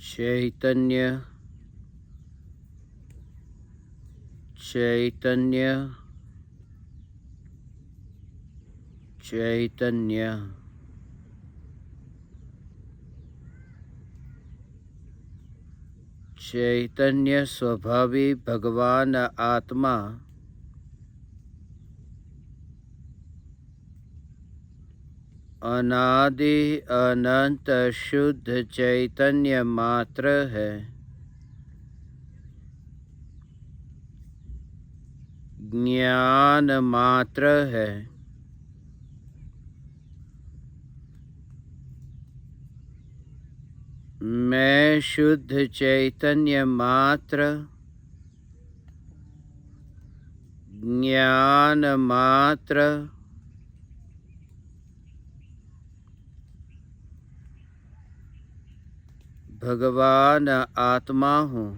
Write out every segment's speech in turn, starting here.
चैतन्य चैतन्य चैतन्य चैतन्य स्वभावी भगवान आत्मा अनादि अनंत शुद्ध चैतन्य मात्र है। ज्ञान मात्र है। मैं शुद्ध चैतन्य मात्र, ज्ञान मात्र, भगवान आत्मा हूँ।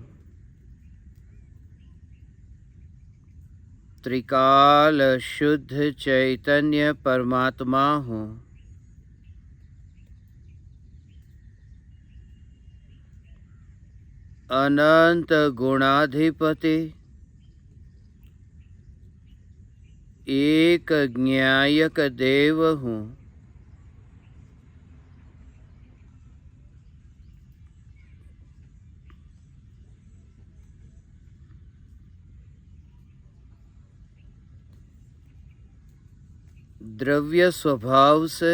त्रिकाल शुद्ध चैतन्य परमात्मा हूँ। अनंत गुणाधिपति, एक ज्ञायक देव हूँ। द्रव्य स्वभाव से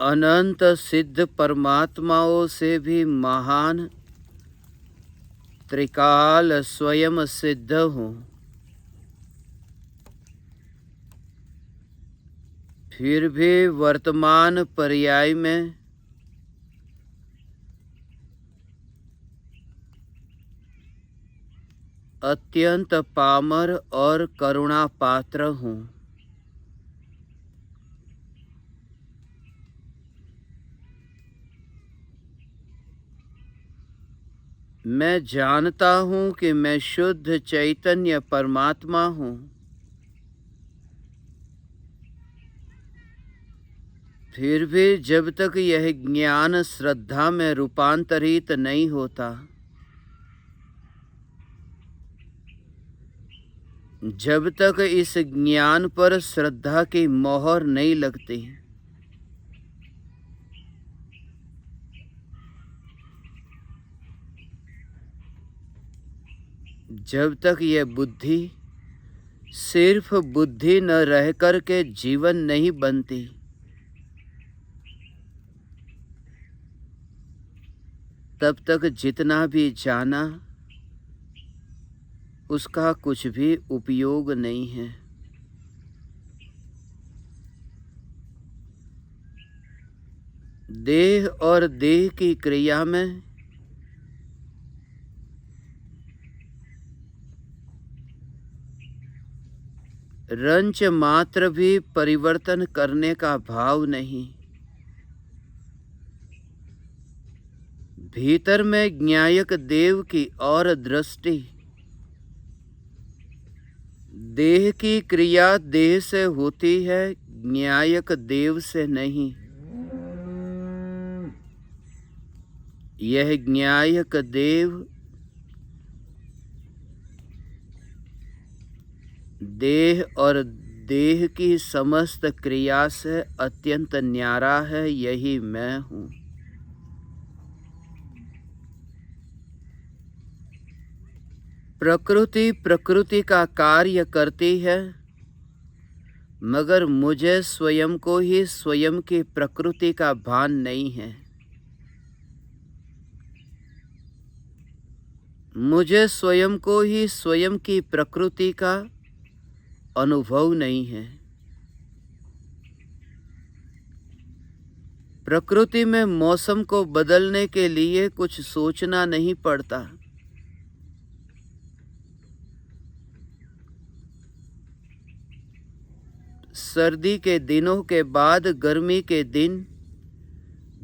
अनंत सिद्ध परमात्माओं से भी महान त्रिकाल स्वयं सिद्ध हूँ। फिर भी वर्तमान पर्याय में अत्यंत पामर और करुणा पात्र हूँ। मैं जानता हूँ कि मैं शुद्ध चैतन्य परमात्मा हूँ। फिर भी जब तक यह ज्ञान श्रद्धा में रूपांतरित नहीं होता, जब तक इस ज्ञान पर श्रद्धा की मोहर नहीं लगती, जब तक यह बुद्धि सिर्फ बुद्धि न रह कर के जीवन नहीं बनती, तब तक जितना भी जाना उसका कुछ भी उपयोग नहीं है। देह और देह की क्रिया में रंच मात्र भी परिवर्तन करने का भाव नहीं। भीतर में ज्ञायक देव की और दृष्टि, देह की क्रिया देह से होती है, ज्ञायक देव से नहीं। यह ज्ञायक देव देह और देह की समस्त क्रिया से अत्यंत न्यारा है। यही मैं हूँ। प्रकृति प्रकृति का कार्य करती है, मगर मुझे स्वयं को ही स्वयं की प्रकृति का भान नहीं है। मुझे स्वयं को ही स्वयं की प्रकृति का अनुभव नहीं है। प्रकृति में मौसम को बदलने के लिए कुछ सोचना नहीं पड़ता। सर्दी के दिनों के बाद गर्मी के दिन,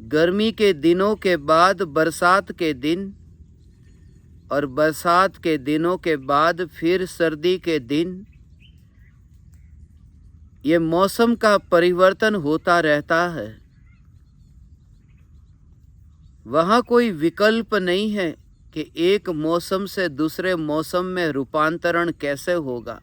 गर्मी के दिनों के बाद बरसात के दिन, और बरसात के दिनों के बाद फिर सर्दी के दिन, ये मौसम का परिवर्तन होता रहता है। वहाँ कोई विकल्प नहीं है कि एक मौसम से दूसरे मौसम में रूपांतरण कैसे होगा,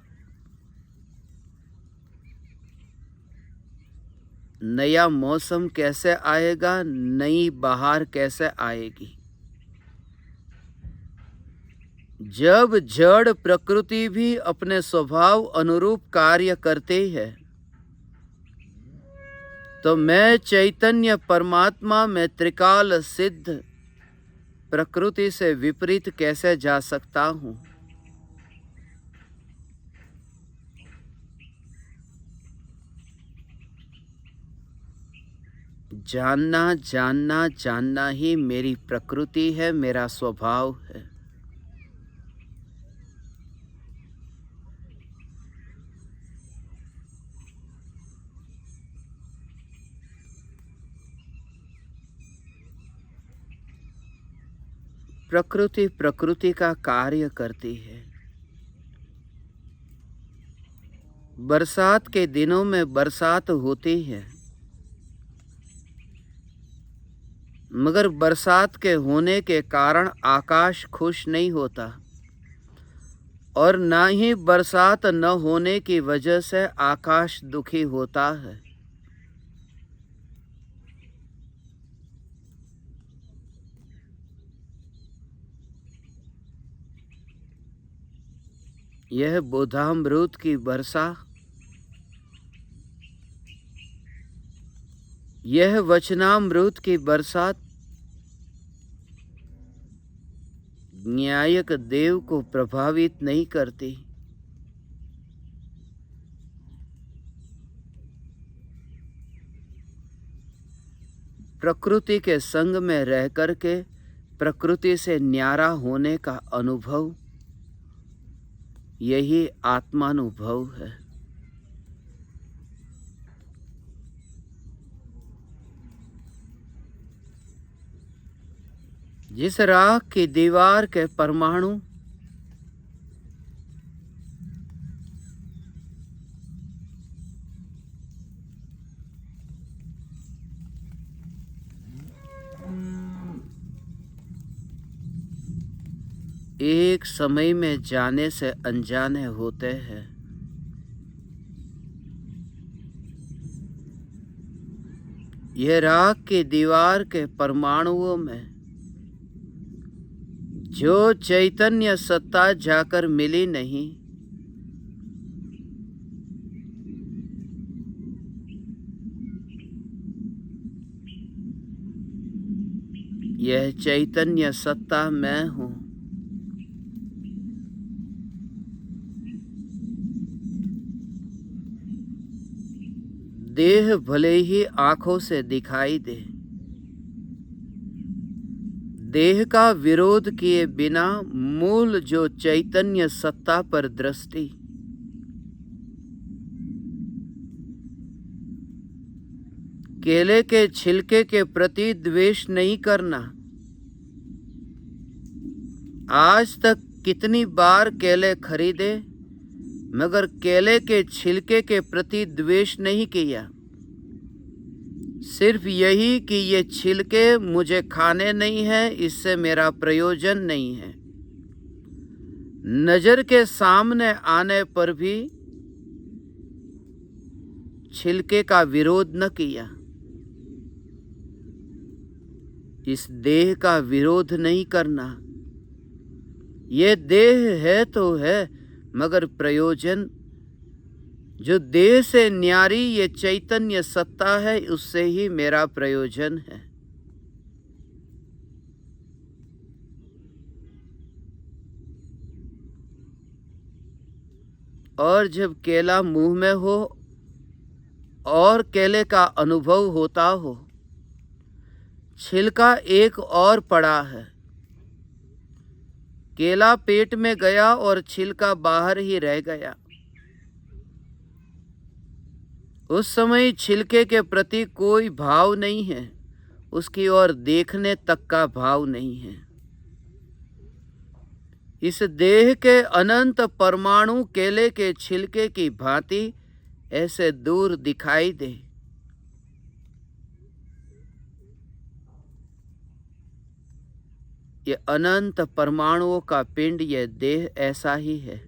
नया मौसम कैसे आएगा, नई बहार कैसे आएगी। जब जड़ प्रकृति भी अपने स्वभाव अनुरूप कार्य करती है, तो मैं चैतन्य परमात्मा में त्रिकाल सिद्ध प्रकृति से विपरीत कैसे जा सकता हूँ। जानना जानना जानना ही मेरी प्रकृति है, मेरा स्वभाव है। प्रकृति प्रकृति का कार्य करती है। बरसात के दिनों में बरसात होती है, मगर बरसात के होने के कारण आकाश खुश नहीं होता, और ना ही बरसात न होने की वजह से आकाश दुखी होता है। यह बोधामृत की वर्षा, यह वचनामृत की बरसात न्यायक देव को प्रभावित नहीं करती। प्रकृति के संग में रह करके प्रकृति से न्यारा होने का अनुभव, यही आत्मानुभव है। जिस राख की दीवार के परमाणु एक समय में जाने से अनजाने होते हैं, यह राख की दीवार के परमाणुओं में जो चैतन्य सत्ता जाकर मिली नहीं, यह चैतन्य सत्ता मैं हूँ। देह भले ही आंखों से दिखाई दे, देह का विरोध किए बिना मूल जो चैतन्य सत्ता पर दृष्टि, केले के छिलके के प्रति द्वेष नहीं करना। आज तक कितनी बार केले खरीदे, मगर केले के छिलके के प्रति द्वेष नहीं किया। सिर्फ यही कि ये छिलके मुझे खाने नहीं है, इससे मेरा प्रयोजन नहीं है। नजर के सामने आने पर भी छिलके का विरोध न किया। इस देह का विरोध नहीं करना। ये देह है तो है, मगर प्रयोजन जो देह से न्यारी ये चैतन्य सत्ता है, उससे ही मेरा प्रयोजन है। और जब केला मुंह में हो और केले का अनुभव होता हो, छिलका एक और पड़ा है, केला पेट में गया और छिलका बाहर ही रह गया। उस समय छिलके के प्रति कोई भाव नहीं है, उसकी ओर देखने तक का भाव नहीं है। इस देह के अनंत परमाणु केले के छिलके की भांति ऐसे दूर दिखाई दे। ये अनंत परमाणुओं का पिंड, ये देह ऐसा ही है।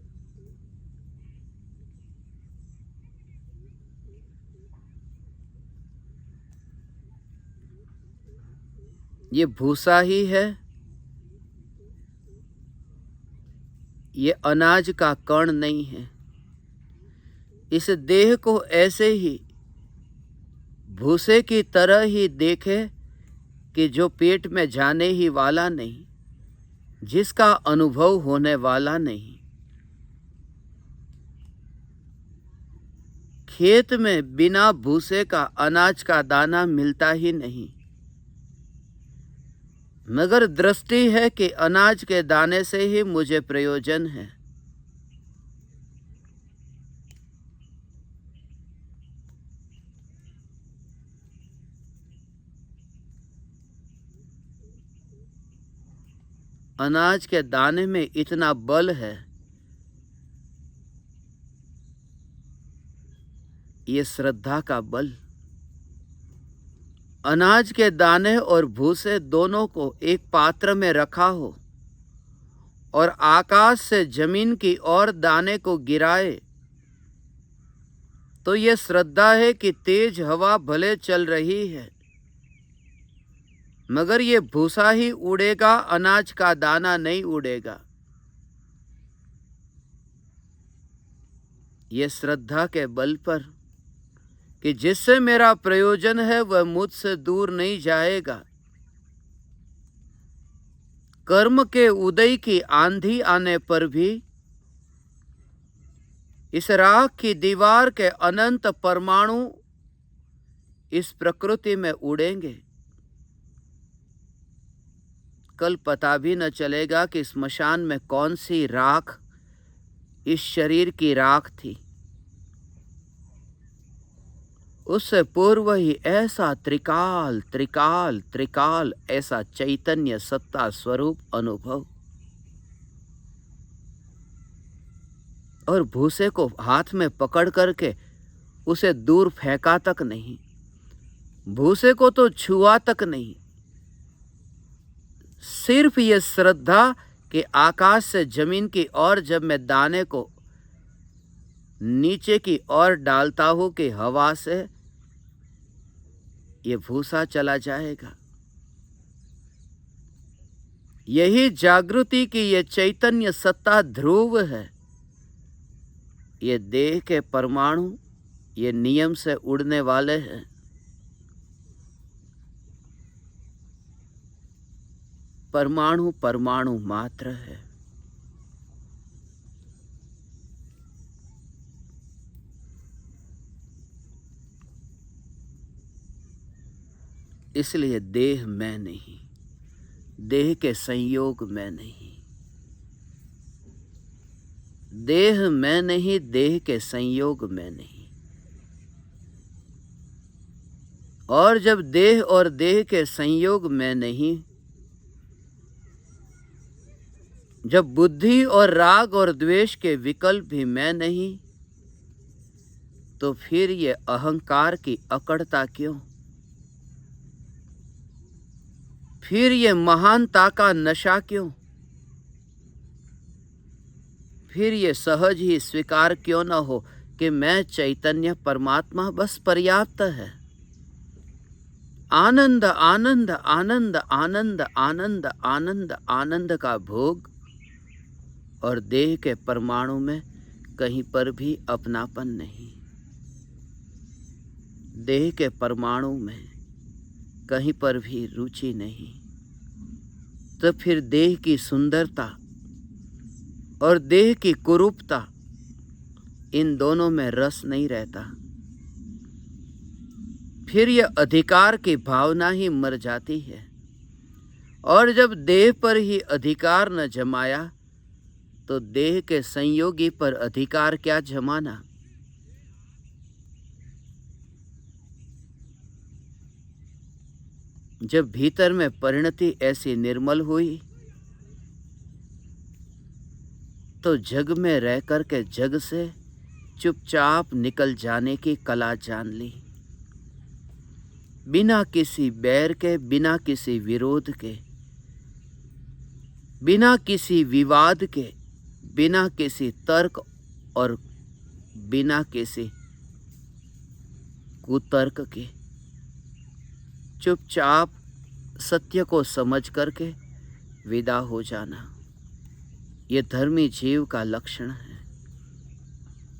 ये भूसा ही है, ये अनाज का कण नहीं है। इस देह को ऐसे ही भूसे की तरह ही देखे कि जो पेट में जाने ही वाला नहीं, जिसका अनुभव होने वाला नहीं। खेत में बिना भूसे का अनाज का दाना मिलता ही नहीं, मगर दृष्टि है कि अनाज के दाने से ही मुझे प्रयोजन है। अनाज के दाने में इतना बल है, ये श्रद्धा का बल। अनाज के दाने और भूसे दोनों को एक पात्र में रखा हो और आकाश से जमीन की ओर दाने को गिराए, तो ये श्रद्धा है कि तेज हवा भले चल रही है, मगर ये भूसा ही उड़ेगा, अनाज का दाना नहीं उड़ेगा। ये श्रद्धा के बल पर कि जिससे मेरा प्रयोजन है वह मुझसे दूर नहीं जाएगा। कर्म के उदय की आंधी आने पर भी इस राख की दीवार के अनंत परमाणु इस प्रकृति में उड़ेंगे। कल पता भी न चलेगा कि स्मशान में कौन सी राख इस शरीर की राख थी। उससे पूर्व ही ऐसा त्रिकाल त्रिकाल त्रिकाल ऐसा चैतन्य सत्ता स्वरूप अनुभव। और भूसे को हाथ में पकड़ करके उसे दूर फेंका तक नहीं, भूसे को तो छुआ तक नहीं। सिर्फ ये श्रद्धा कि आकाश से जमीन की ओर जब मैं दाने को नीचे की ओर डालता हूं कि हवा से ये भूसा चला जाएगा। यही जागृति की ये चैतन्य सत्ता ध्रुव है। ये देह के परमाणु ये नियम से उड़ने वाले हैं। परमाणु परमाणु मात्र है। इसलिए देह मैं नहीं, देह के संयोग में नहीं। देह मैं नहीं, देह के संयोग में नहीं। और जब देह और देह के संयोग में नहीं, जब बुद्धि और राग और द्वेष के विकल्प भी मैं नहीं, तो फिर ये अहंकार की अकड़ता क्यों? फिर ये महानता का नशा क्यों? फिर ये सहज ही स्वीकार क्यों न हो कि मैं चैतन्य परमात्मा बस पर्याप्त है। आनंद आनंद आनंद आनंद आनंद आनंद आनंद का भोग, और देह के परमाणु में कहीं पर भी अपनापन नहीं। देह के परमाणु में कहीं पर भी रुचि नहीं। तो फिर देह की सुंदरता और देह की कुरूपता, इन दोनों में रस नहीं रहता। फिर यह अधिकार की भावना ही मर जाती है। और जब देह पर ही अधिकार न जमाया, तो देह के संयोगी पर अधिकार क्या जमाना। जब भीतर में परिणति ऐसी निर्मल हुई, तो जग में रह कर के जग से चुपचाप निकल जाने की कला जान ली। बिना किसी बैर के, बिना किसी विरोध के, बिना किसी विवाद के, बिना किसी तर्क और बिना किसी कुतर्क के चुपचाप सत्य को समझ करके विदा हो जाना, ये धर्मी जीव का लक्षण है।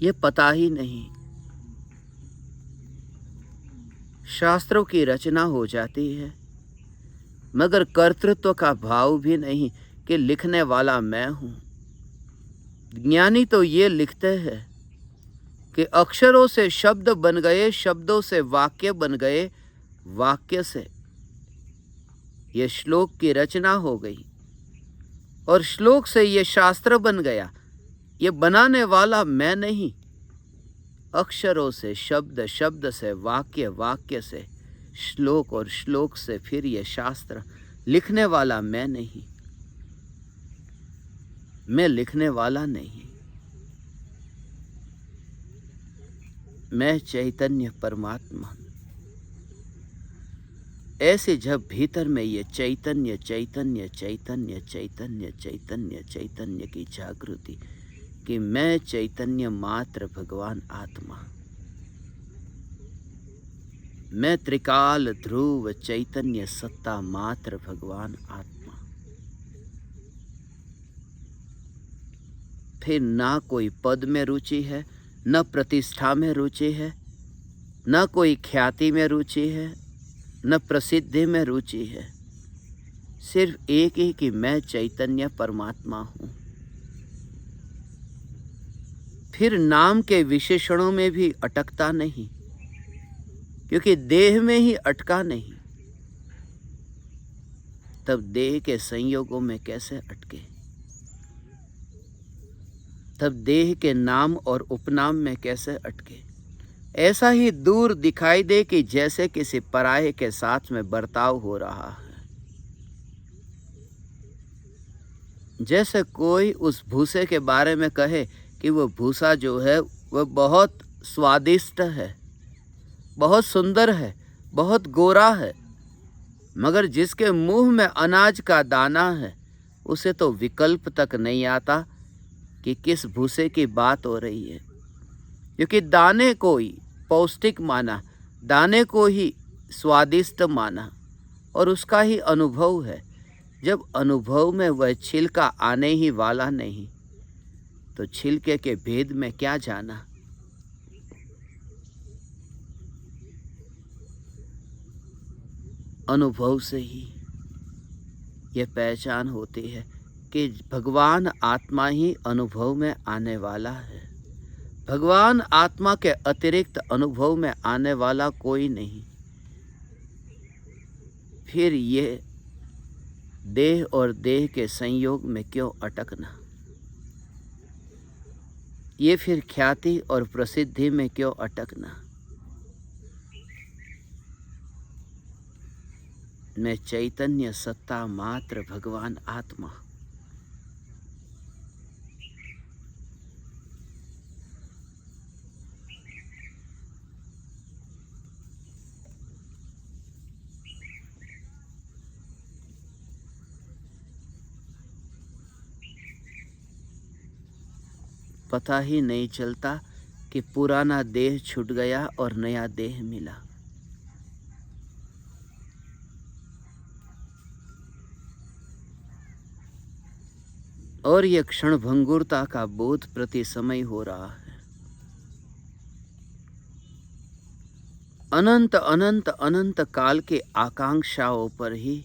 ये पता ही नहीं, शास्त्रों की रचना हो जाती है मगर कर्तृत्व का भाव भी नहीं कि लिखने वाला मैं हूं। ज्ञानी तो ये लिखते हैं कि अक्षरों से शब्द बन गए, शब्दों से वाक्य बन गए, वाक्य से ये श्लोक की रचना हो गई और श्लोक से ये शास्त्र बन गया। ये बनाने वाला मैं नहीं। अक्षरों से शब्द, शब्द से वाक्य, वाक्य से श्लोक और श्लोक से फिर ये शास्त्र। लिखने वाला मैं नहीं, मैं लिखने वाला नहीं। मैं चैतन्य परमात्मा। ऐसे जब भीतर में ये चैतन्य चैतन्य चैतन्य चैतन्य चैतन्य चैतन्य की जागृति कि मैं चैतन्य मात्र भगवान आत्मा, मैं त्रिकाल ध्रुव चैतन्य सत्ता मात्र भगवान आत्मा। फिर ना कोई पद में रुचि है, न प्रतिष्ठा में रुचि है, न कोई ख्याति में रुचि है, न प्रसिद्धि में रुचि है। सिर्फ एक ही कि मैं चैतन्य परमात्मा हूं। फिर नाम के विशेषणों में भी अटकता नहीं, क्योंकि देह में ही अटका नहीं, तब देह के संयोगों में कैसे अटके? तब देह के नाम और उपनाम में कैसे अटके? ऐसा ही दूर दिखाई दे कि जैसे किसी पराये के साथ में बर्ताव हो रहा है। जैसे कोई उस भूसे के बारे में कहे कि वो भूसा जो है वह बहुत स्वादिष्ट है, बहुत सुंदर है, बहुत गोरा है, मगर जिसके मुंह में अनाज का दाना है उसे तो विकल्प तक नहीं आता कि किस भूसे की बात हो रही है, क्योंकि दाने को ही पौष्टिक माना, दाने को ही स्वादिष्ट माना और उसका ही अनुभव है। जब अनुभव में वह छिलका आने ही वाला नहीं तो छिलके के भेद में क्या जाना? अनुभव से ही यह पहचान होती है कि भगवान आत्मा ही अनुभव में आने वाला है। भगवान आत्मा के अतिरिक्त अनुभव में आने वाला कोई नहीं। फिर ये देह और देह के संयोग में क्यों अटकना? ये फिर ख्याति और प्रसिद्धि में क्यों अटकना? मैं चैतन्य सत्ता मात्र भगवान आत्मा। पता ही नहीं चलता कि पुराना देह छूट गया और नया देह मिला। और ये क्षणभंगुरता का बोध प्रति समय हो रहा है। अनंत अनंत अनंत काल के आकांक्षाओं पर ही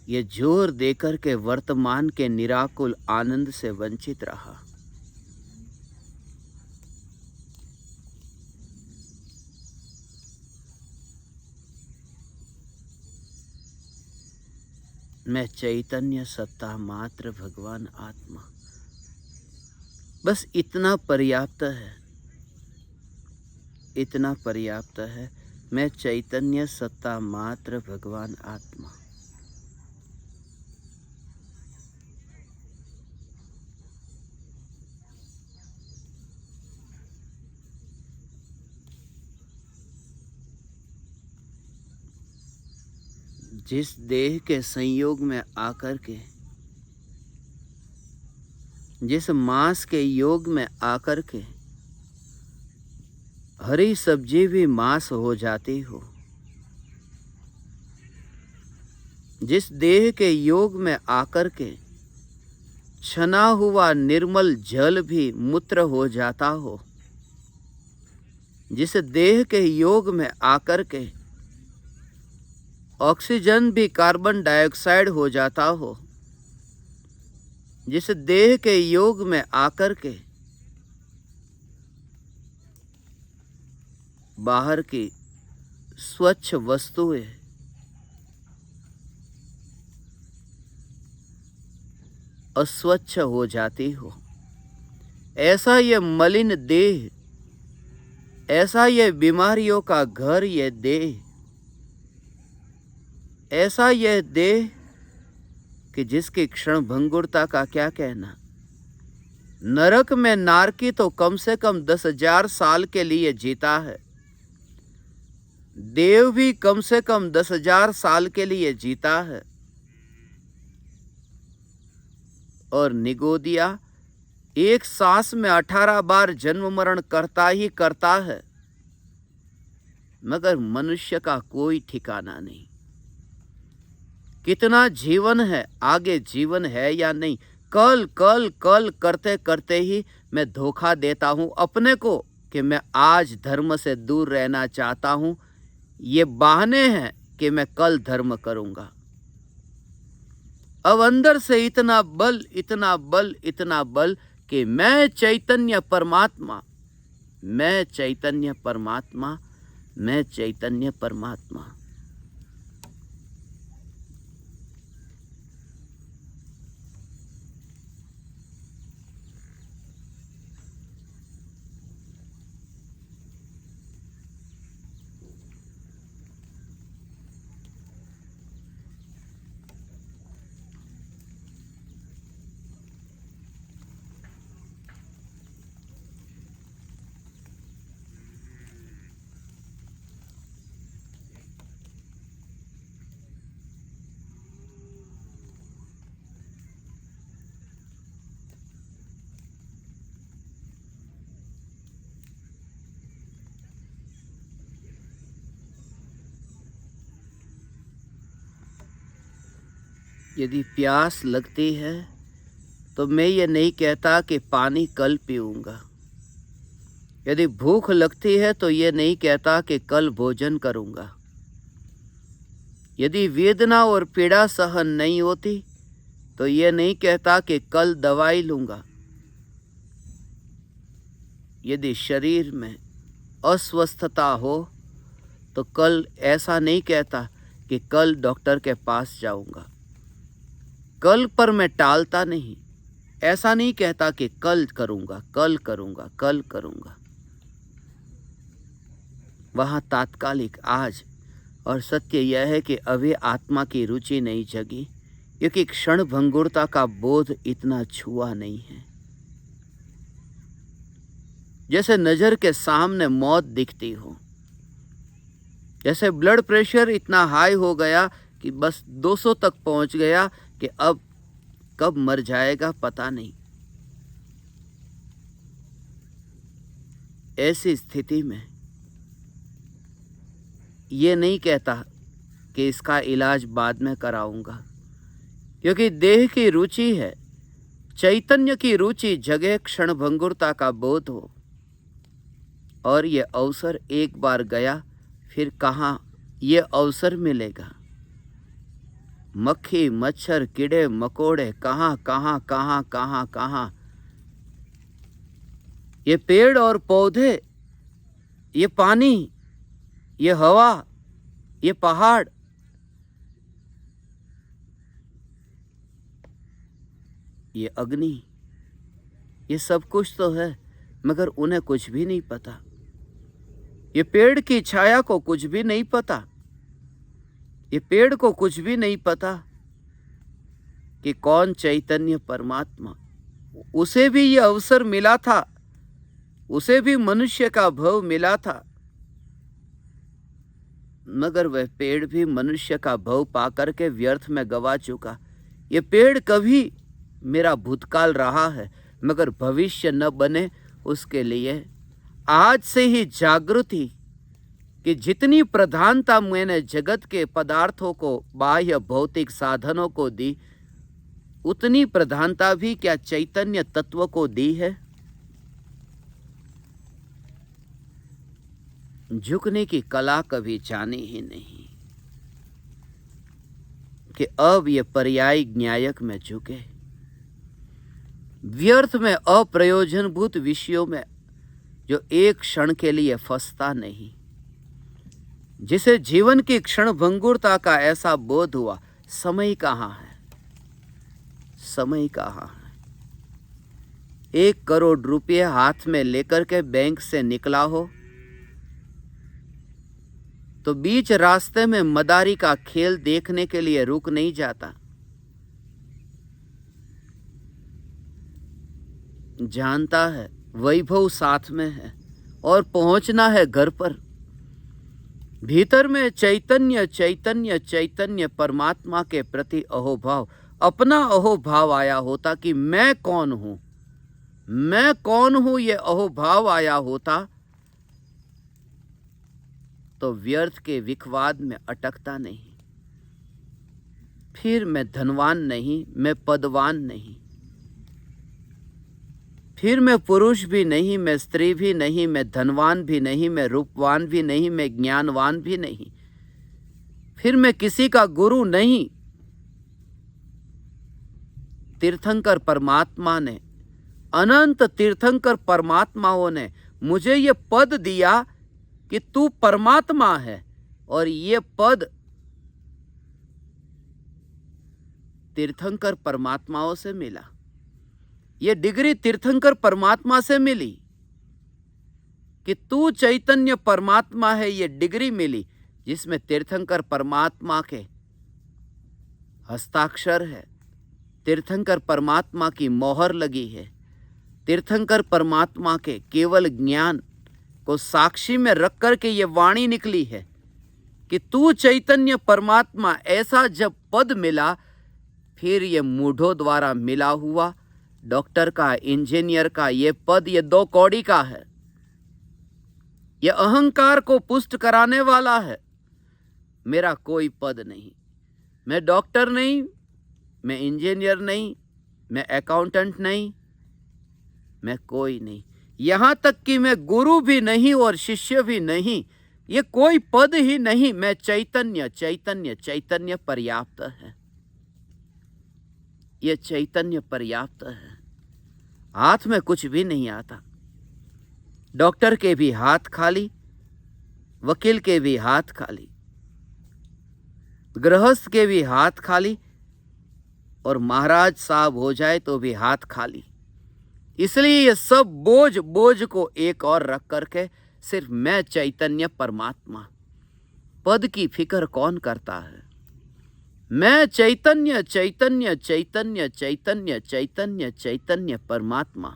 ये जोर देकर के वर्तमान के निराकुल आनंद से वंचित रहा। मैं चैतन्य सत्ता मात्र भगवान आत्मा। बस इतना पर्याप्त है, इतना पर्याप्त है। मैं चैतन्य सत्ता मात्र भगवान आत्मा। जिस देह के संयोग में आकर के जिस मांस के योग में आकर के हरी सब्जी भी मांस हो जाती हो, जिस देह के योग में आकर के छना हुआ निर्मल जल भी मूत्र हो जाता हो, जिस देह के योग में आकर के ऑक्सीजन भी कार्बन डाइऑक्साइड हो जाता हो, जिस देह के योग में आकर के बाहर की स्वच्छ वस्तुएं अस्वच्छ हो जाती हो, ऐसा ये मलिन देह, ऐसा ये बीमारियों का घर ये देह, ऐसा यह देह कि जिसकी क्षण भंगुरता का क्या कहना। नरक में नारकी तो कम से कम 10,000 साल के लिए जीता है, देव भी कम से कम 10,000 साल के लिए जीता है, और निगोदिया एक सांस में 18 बार जन्म मरण करता ही करता है, मगर मनुष्य का कोई ठिकाना नहीं। कितना जीवन है, आगे जीवन है या नहीं, कल कल कल करते करते ही मैं धोखा देता हूं अपने को कि मैं आज धर्म से दूर रहना चाहता हूं। ये बहाने हैं कि मैं कल धर्म करूंगा। अब अंदर से इतना बल, इतना बल, इतना बल कि मैं चैतन्य परमात्मा, मैं चैतन्य परमात्मा, मैं चैतन्य परमात्मा। यदि प्यास लगती है तो मैं ये नहीं कहता कि पानी कल पीऊँगा। यदि भूख लगती है तो ये नहीं कहता कि कल भोजन करूँगा। यदि वेदना और पीड़ा सहन नहीं होती तो ये नहीं कहता कि कल दवाई लूँगा। यदि शरीर में अस्वस्थता हो तो कल ऐसा नहीं कहता कि कल डॉक्टर के पास जाऊँगा। कल पर मैं टालता नहीं, ऐसा नहीं कहता कि कल करूँगा, कल करूँगा, कल करूँगा। वहाँ तात्कालिक आज, और सत्य यह है कि अभी आत्मा की रुचि नहीं जगी, क्योंकि क्षण भंगुरता का बोध इतना छुआ नहीं है। जैसे नज़र के सामने मौत दिखती हो, जैसे ब्लड प्रेशर इतना हाई हो गया कि बस 200 तक पहुंच गया कि अब कब मर जाएगा पता नहीं। ऐसी स्थिति में ये नहीं कहता कि इसका इलाज बाद में कराऊंगा, क्योंकि देह की रुचि है, चैतन्य की रुचि जगह क्षण भंगुरता का बोध हो। और ये अवसर एक बार गया, फिर कहाँ ये अवसर मिलेगा। मक्खी मच्छर कीड़े मकोड़े कहाँ कहाँ कहाँ कहाँ कहाँ, ये पेड़ और पौधे, ये पानी, ये हवा, ये पहाड़, ये अग्नि, ये सब कुछ तो है, मगर उन्हें कुछ भी नहीं पता। ये पेड़ की छाया को कुछ भी नहीं पता, ये पेड़ को कुछ भी नहीं पता कि कौन चैतन्य परमात्मा। उसे भी ये अवसर मिला था, उसे भी मनुष्य का भव मिला था, मगर वह पेड़ भी मनुष्य का भव पाकर के व्यर्थ में गवा चुका। ये पेड़ कभी मेरा भूतकाल रहा है, मगर भविष्य न बने उसके लिए आज से ही जागृति कि जितनी प्रधानता मैंने जगत के पदार्थों को, बाह्य भौतिक साधनों को दी, उतनी प्रधानता भी क्या चैतन्य तत्व को दी है? झुकने की कला कभी जानी ही नहीं कि अब ये पर्यायी न्यायक में झुके, व्यर्थ में अप्रयोजनभूत विषयों में जो एक क्षण के लिए फंसता नहीं, जिसे जीवन की क्षण भंगुरता का ऐसा बोध हुआ, समय कहाँ है, समय कहाँ है। 1 करोड़ रुपये हाथ में लेकर के बैंक से निकला हो तो बीच रास्ते में मदारी का खेल देखने के लिए रुक नहीं जाता। जानता है वैभव साथ में है और पहुंचना है घर पर। भीतर में चैतन्य चैतन्य चैतन्य परमात्मा के प्रति अहोभाव, अपना अहोभाव आया होता कि मैं कौन हूं, मैं कौन हूं, ये अहोभाव आया होता तो व्यर्थ के विखवाद में अटकता नहीं। फिर मैं धनवान नहीं, मैं पदवान नहीं, फिर मैं पुरुष भी नहीं, मैं स्त्री भी नहीं, मैं धनवान भी नहीं, मैं रूपवान भी नहीं, मैं ज्ञानवान भी नहीं, फिर मैं किसी का गुरु नहीं। तीर्थंकर परमात्मा ने, अनंत तीर्थंकर परमात्माओं ने मुझे ये पद दिया कि तू परमात्मा है, और ये पद तीर्थंकर परमात्माओं से मिला, ये डिग्री तीर्थंकर परमात्मा से मिली कि तू चैतन्य परमात्मा है। ये डिग्री मिली जिसमें तीर्थंकर परमात्मा के हस्ताक्षर है, तीर्थंकर परमात्मा की मोहर लगी है, तीर्थंकर परमात्मा के केवल ज्ञान को साक्षी में रख कर के ये वाणी निकली है कि तू चैतन्य परमात्मा। ऐसा जब पद मिला, फिर ये मूढ़ों द्वारा मिला हुआ डॉक्टर का, इंजीनियर का ये पद, ये 2 कौड़ी का है, ये अहंकार को पुष्ट कराने वाला है। मेरा कोई पद नहीं, मैं डॉक्टर नहीं, मैं इंजीनियर नहीं, मैं अकाउंटेंट नहीं, मैं कोई नहीं, यहां तक कि मैं गुरु भी नहीं और शिष्य भी नहीं, ये कोई पद ही नहीं। मैं चैतन्य चैतन्य चैतन्य पर्याप्त है, ये चैतन्य पर्याप्त है। हाथ में कुछ भी नहीं आता, डॉक्टर के भी हाथ खाली, वकील के भी हाथ खाली, गृहस्थ के भी हाथ खाली, और महाराज साहब हो जाए तो भी हाथ खाली। इसलिए ये सब बोझ बोझ को एक और रख करके सिर्फ मैं चैतन्य परमात्मा, पद की फिक्र कौन करता है। मैं चैतन्य चैतन्य चैतन्य चैतन्य चैतन्य चैतन्य परमात्मा।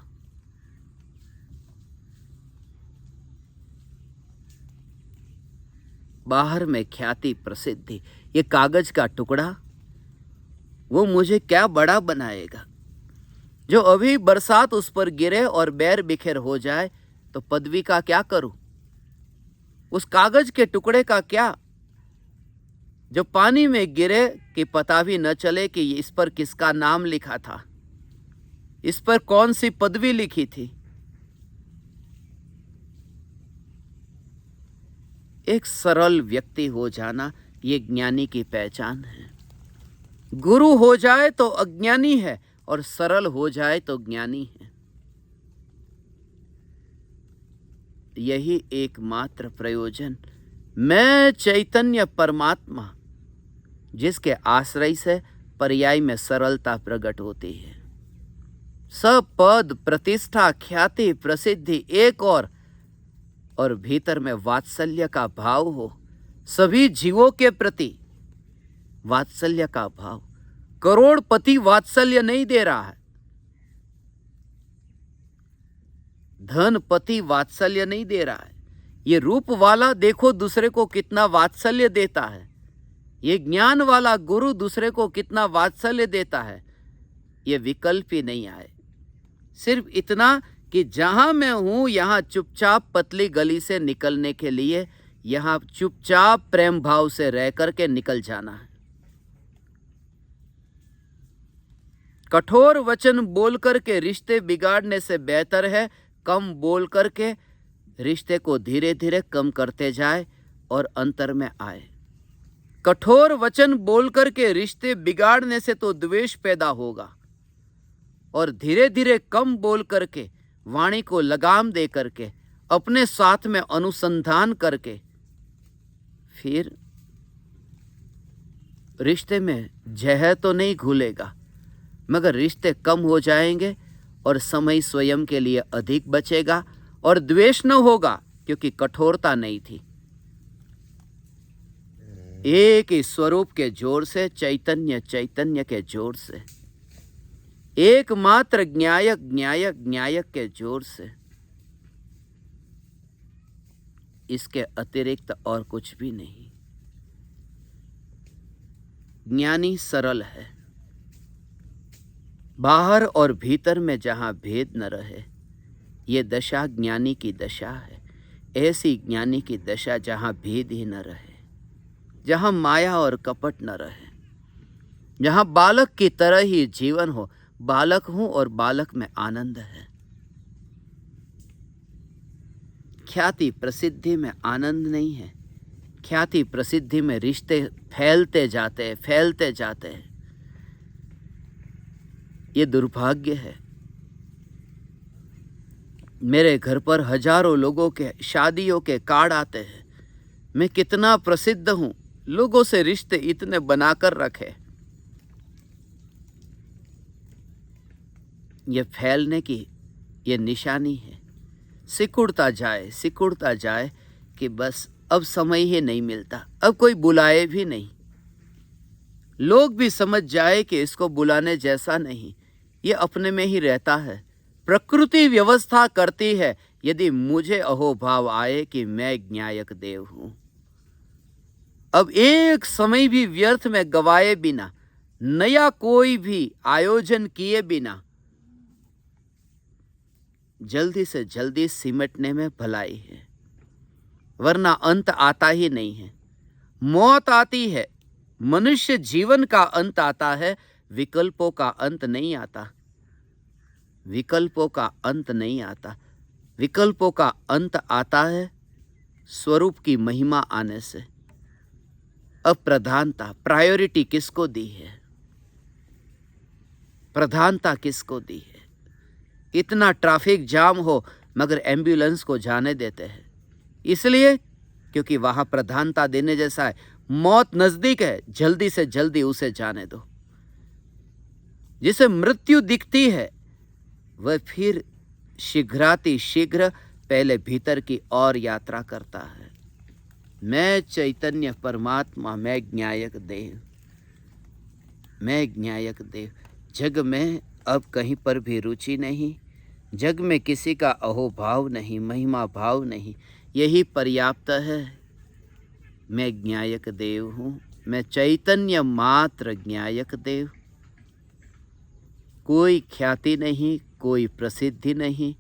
बाहर में ख्याति प्रसिद्धि, ये कागज का टुकड़ा वो मुझे क्या बड़ा बनाएगा। जो अभी बरसात उस पर गिरे और बैर बिखेर हो जाए तो पदवी का क्या करूं, उस कागज के टुकड़े का क्या। जो पानी में गिरे कि पता भी न चले कि इस पर किसका नाम लिखा था, इस पर कौन सी पदवी लिखी थी। एक सरल व्यक्ति हो जाना ये ज्ञानी की पहचान है। गुरु हो जाए तो अज्ञानी है और सरल हो जाए तो ज्ञानी है। यही एकमात्र प्रयोजन मैं चैतन्य परमात्मा, जिसके आश्रय से पर्याय में सरलता प्रकट होती है। सब पद प्रतिष्ठा ख्याति प्रसिद्धि एक और भीतर में वात्सल्य का भाव हो, सभी जीवों के प्रति वात्सल्य का भाव। करोड़पति वात्सल्य नहीं दे रहा है, धनपति वात्सल्य नहीं दे रहा है। ये रूप वाला देखो दूसरे को कितना वात्सल्य देता है, ये ज्ञान वाला गुरु दूसरे को कितना वात्सल्य देता है। ये विकल्प ही नहीं आए, सिर्फ इतना कि जहां मैं हूं यहां चुपचाप पतली गली से निकलने के लिए यहां चुपचाप प्रेम भाव से रह करके निकल जाना है। कठोर वचन बोल करके रिश्ते बिगाड़ने से बेहतर है कम बोल करके रिश्ते को धीरे धीरे कम करते जाए और अंतर में आए। कठोर वचन बोल करके रिश्ते बिगाड़ने से तो द्वेष पैदा होगा और धीरे धीरे कम बोल करके वाणी को लगाम दे करके अपने साथ में अनुसंधान करके फिर रिश्ते में जहर तो नहीं घुलेगा मगर रिश्ते कम हो जाएंगे और समय स्वयं के लिए अधिक बचेगा और द्वेष न होगा क्योंकि कठोरता नहीं थी। एक ही स्वरूप के जोर से चैतन्य चैतन्य के जोर से एकमात्र ज्ञायक ज्ञायक ज्ञायक के जोर से, इसके अतिरिक्त और कुछ भी नहीं। ज्ञानी सरल है, बाहर और भीतर में जहां भेद न रहे, ये दशा ज्ञानी की दशा है। ऐसी ज्ञानी की दशा जहां भेद ही न रहे, जहां माया और कपट न रहे, जहां बालक की तरह ही जीवन हो। बालक हूं और बालक में आनंद है। ख्याति प्रसिद्धि में आनंद नहीं है। ख्याति प्रसिद्धि में रिश्ते फैलते जाते हैं, फैलते जाते हैं। ये दुर्भाग्य है। मेरे घर पर हजारों लोगों के शादियों के कार्ड आते हैं। मैं कितना प्रसिद्ध हूं, लोगों से रिश्ते इतने बनाकर रखे। ये फैलने की ये निशानी है। सिकुड़ता जाए कि बस अब समय ही नहीं मिलता, अब कोई बुलाए भी नहीं। लोग भी समझ जाए कि इसको बुलाने जैसा नहीं, ये अपने में ही रहता है। प्रकृति व्यवस्था करती है यदि मुझे अहोभाव आए कि मैं ज्ञायक देव हूं। अब एक समय भी व्यर्थ में गवाए बिना, नया कोई भी आयोजन किए बिना जल्दी से जल्दी सिमटने में भलाई है, वरना अंत आता ही नहीं है। मौत आती है, मनुष्य जीवन का अंत आता है, विकल्पों का अंत नहीं आता। विकल्पों का अंत नहीं आता। विकल्पों का अंत आता है स्वरूप की महिमा आने से। अब प्रधानता, प्रायोरिटी किसको दी है? प्रधानता किसको दी है? इतना ट्रैफिक जाम हो मगर एम्बुलेंस को जाने देते हैं, इसलिए क्योंकि वहां प्रधानता देने जैसा है। मौत नजदीक है, जल्दी से जल्दी उसे जाने दो। जिसे मृत्यु दिखती है वह फिर शीघ्राति शीघ्र पहले भीतर की ओर यात्रा करता है। मैं चैतन्य परमात्मा, मैं ज्ञायक देव, मैं ज्ञायक देव। जग में अब कहीं पर भी रुचि नहीं, जग में किसी का अहोभाव नहीं, महिमा भाव नहीं, यही पर्याप्त है। मैं ज्ञायक देव हूँ, मैं चैतन्य मात्र ज्ञायक देव। कोई ख्याति नहीं, कोई प्रसिद्धि नहीं,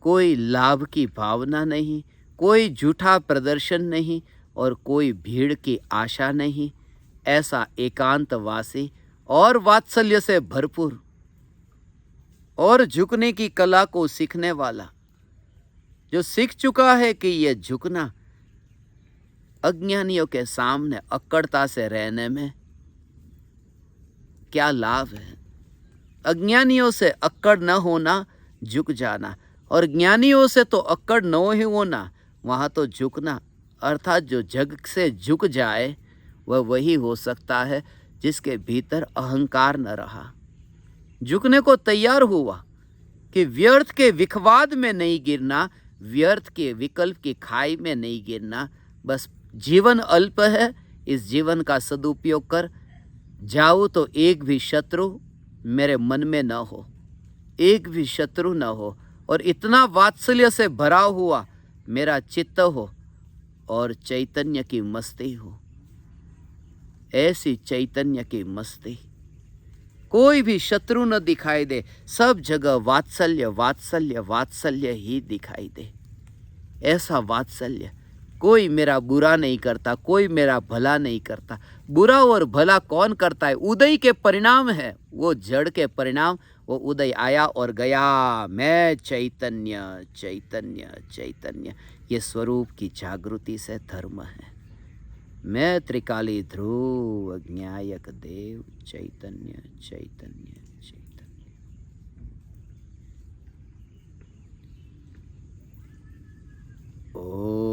कोई लाभ की भावना नहीं, कोई झूठा प्रदर्शन नहीं और कोई भीड़ की आशा नहीं। ऐसा एकांतवासी और वात्सल्य से भरपूर और झुकने की कला को सीखने वाला, जो सीख चुका है कि यह झुकना अज्ञानियों के सामने अक्कड़ता से रहने में क्या लाभ है। अज्ञानियों से अक्कड़ न होना, झुक जाना, और ज्ञानियों से तो अक्कड़ न ही होना, वहाँ तो झुकना। अर्थात जो जग से झुक जाए वह वही हो सकता है जिसके भीतर अहंकार न रहा, झुकने को तैयार हुआ कि व्यर्थ के विखवाद में नहीं गिरना, व्यर्थ के विकल्प की खाई में नहीं गिरना। बस जीवन अल्प है, इस जीवन का सदुपयोग कर जाऊँ तो एक भी शत्रु मेरे मन में न हो, एक भी शत्रु न हो, और इतना वात्सल्य से भरा हुआ मेरा चित्त हो और चैतन्य की मस्ती हो। ऐसी चैतन्य की मस्ती कोई भी शत्रु न दिखाई दे, सब जगह वात्सल्य वात्सल्य वात्सल्य ही दिखाई दे। ऐसा वात्सल्य, कोई मेरा बुरा नहीं करता, कोई मेरा भला नहीं करता। बुरा और भला कौन करता है? उदय के परिणाम है, वो जड़ के परिणाम। वो उदय आया और गया। मैं चैतन्य चैतन्य चैतन्य, ये स्वरूप की जागृति से धर्म है। मैं त्रिकाली ध्रुव ज्ञायक देव चैतन्य चैतन्य चैतन्य। ओ